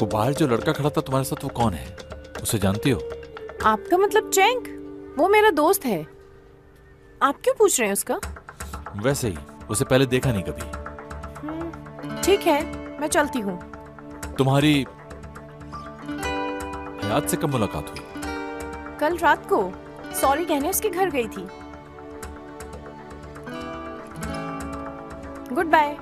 वो बाहर जो लड़का खड़ा था तुम्हारे साथ, वो कौन है? उसे जानती हो? आपका मतलब चैंक? वो मेरा दोस्त है। आप क्यों पूछ रहे हैं उसका? वैसे ही, उसे पहले देखा नहीं कभी। ठीक है, मैं चलती हूँ। तुम्हारी हयात से कब मुलाकात हुई? कल रात को सॉरी कहने उसके घर गई थी। Goodbye.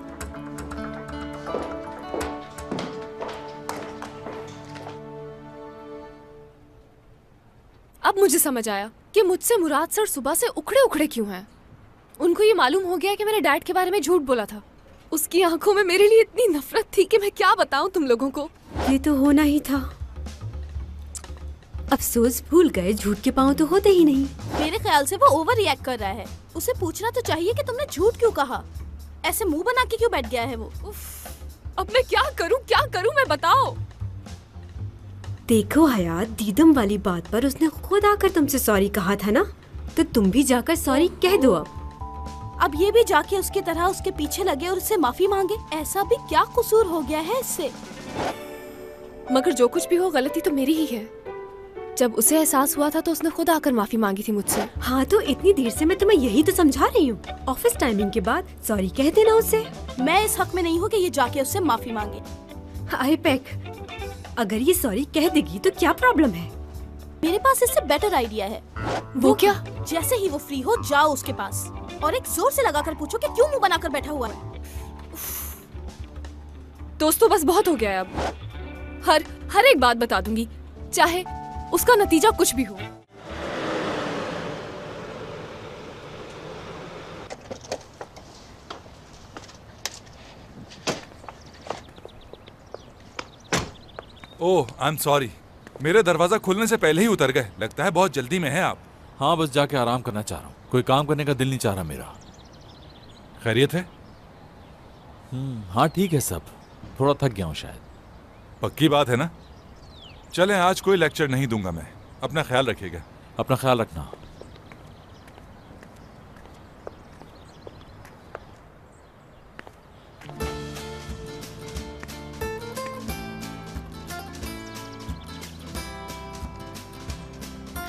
अब मुझे समझ आया कि मुझसे मुराद सर सुबह से उखड़े उखड़े क्यों हैं। उनको ये मालूम हो गया कि मैंने डैड के बारे में झूठ बोला था। उसकी आंखों में मेरे लिए इतनी नफरत थी कि मैं क्या बताऊं तुम लोगों को। ये तो होना ही था। अफसोस, भूल गए, झूठ के पांव तो होते ही नहीं। मेरे ख्याल से वो ओवर रिएक्ट कर रहा है। उसे पूछना तो चाहिए कि तुमने झूठ क्यों कहा। ऐसे मुंह बना के क्यों बैठ गया है वो? अब मैं क्या करूं मैं बताओ। देखो हयात, दीदम वाली बात पर उसने खुद आकर तुमसे सॉरी कहा था ना, तो तुम भी जाकर सॉरी कह दो। अब ये भी जाके उसकी तरह उसके पीछे लगे और उससे माफी मांगे। ऐसा भी क्या कसूर हो गया है इससे? मगर जो कुछ भी हो, गलती तो मेरी ही है। जब उसे एहसास हुआ था तो उसने खुद आकर माफी मांगी थी मुझसे। हाँ, तो इतनी देर से मैं तुम्हें यही तो समझा रही हूँ। ऑफिस टाइमिंग के बाद सॉरी कह देना उससे। मैं इस हक में नहीं हूँ कि ये जाके उससे माफी मांगे। हाय पैक, अगर ये सॉरी कह देगी तो क्या प्रॉब्लम है? मेरे पास इससे बेटर आइडिया है। वो क्या? जैसे ही वो फ्री हो जाओ उसके पास और एक जोर से लगाकर पूछो कि क्यों मुंह बनाकर बैठा हुआ है। दोस्तों, बस बहुत हो गया है अब। हर एक बात बता दूंगी, चाहे उसका नतीजा कुछ भी हो। ओह, आई एम सॉरी। मेरे दरवाजा खुलने से पहले ही उतर गए। लगता है बहुत जल्दी में है आप। हाँ, बस जाके आराम करना चाह रहा हूँ। कोई काम करने का दिल नहीं चाह रहा मेरा। खैरियत है? हाँ ठीक है सब। थोड़ा थक गया हूँ शायद। पक्की बात है ना? चलें, आज कोई लेक्चर नहीं दूंगा मैं। अपना ख्याल रखिएगा। अपना ख्याल रखना।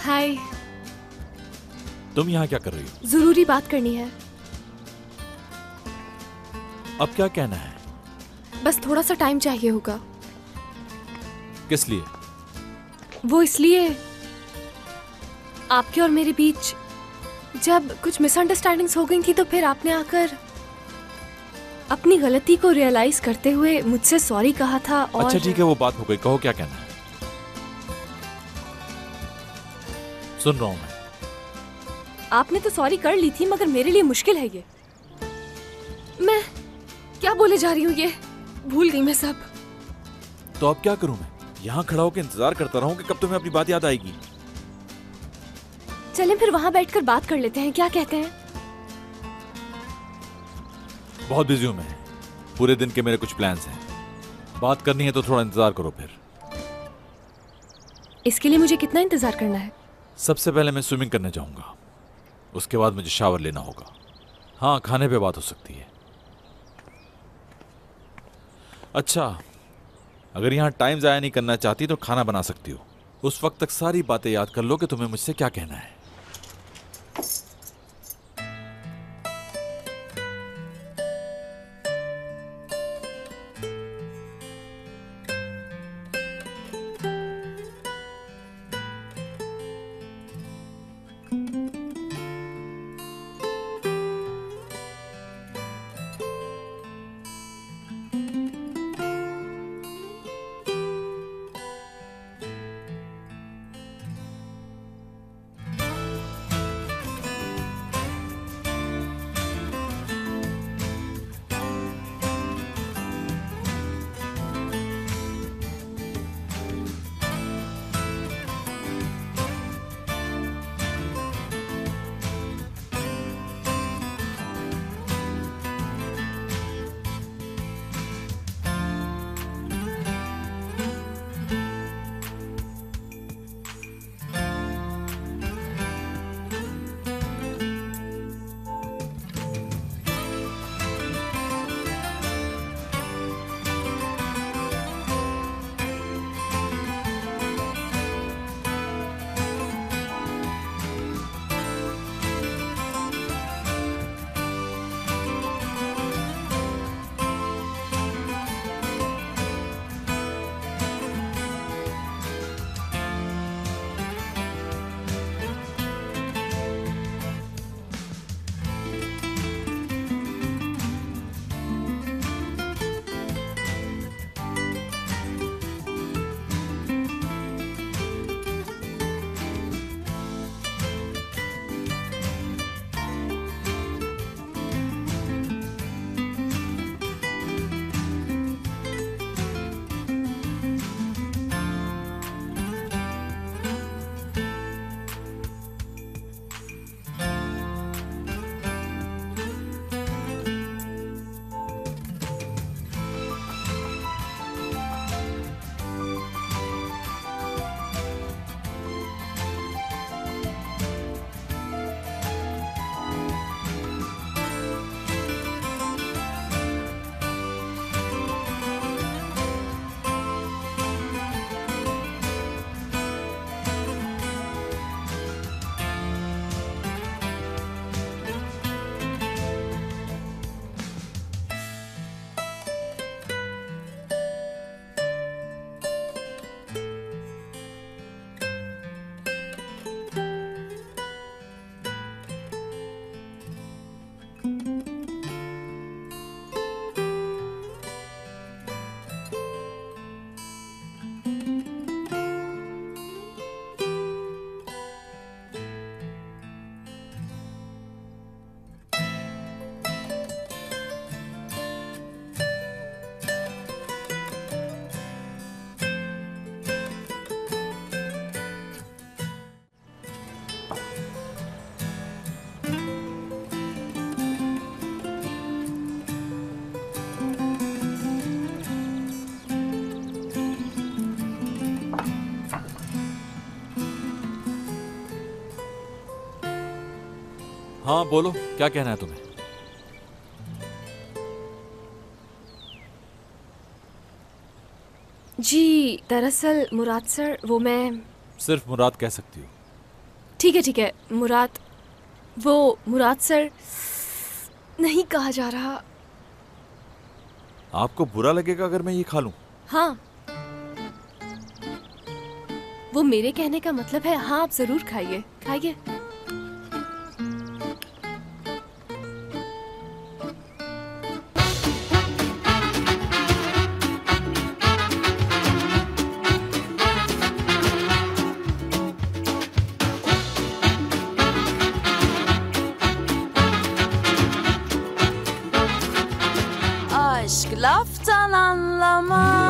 हाय। तुम यहाँ क्या कर रही हो? जरूरी बात करनी है। अब क्या कहना है? बस थोड़ा सा टाइम चाहिए होगा। किस लिए? वो इसलिए, आपके और मेरे बीच जब कुछ मिसअंडरस्टैंडिंग्स हो गई थी तो फिर आपने आकर अपनी गलती को रियलाइज करते हुए मुझसे सॉरी कहा था। और अच्छा ठीक है, वो बात हो गई। कहो क्या कहना है। सुन रहा हूं मैं। आपने तो सॉरी कर ली थी, मगर मेरे लिए मुश्किल है ये। मैं क्या बोले जा रही हूँ ये भूल गई मैं सब। तो अब क्या करूं मैं? यहाँ खड़ा होकर इंतजार करता रहूं कि कब तुम्हें अपनी बात याद आएगी? चलें फिर वहां बैठकर बात कर लेते हैं, क्या कहते हैं? बहुत बिजी हूं मैं। पूरे दिन के मेरे कुछ प्लान्स हैं। बात करनी है तो थोड़ा इंतजार करो फिर। इसके लिए मुझे कितना इंतजार करना है? सबसे पहले मैं स्विमिंग करने जाऊंगा। उसके बाद मुझे शावर लेना होगा। हाँ, खाने पे बात हो सकती है। अच्छा, अगर यहाँ टाइम जाया नहीं करना चाहती तो खाना बना सकती हो। उस वक्त तक सारी बातें याद कर लो कि तुम्हें मुझसे क्या कहना है। हाँ बोलो, क्या कहना है तुम्हें? जी दरअसल मुराद सर, वो मैं सिर्फ मुराद कह सकती हो। ठीक है मुराद, वो मुराद सर नहीं कहा जा रहा। आपको बुरा लगेगा अगर मैं ये खा लूं? हाँ, वो मेरे कहने का मतलब है हाँ, आप जरूर खाइए खाइए। Aşk laftan anlamaz.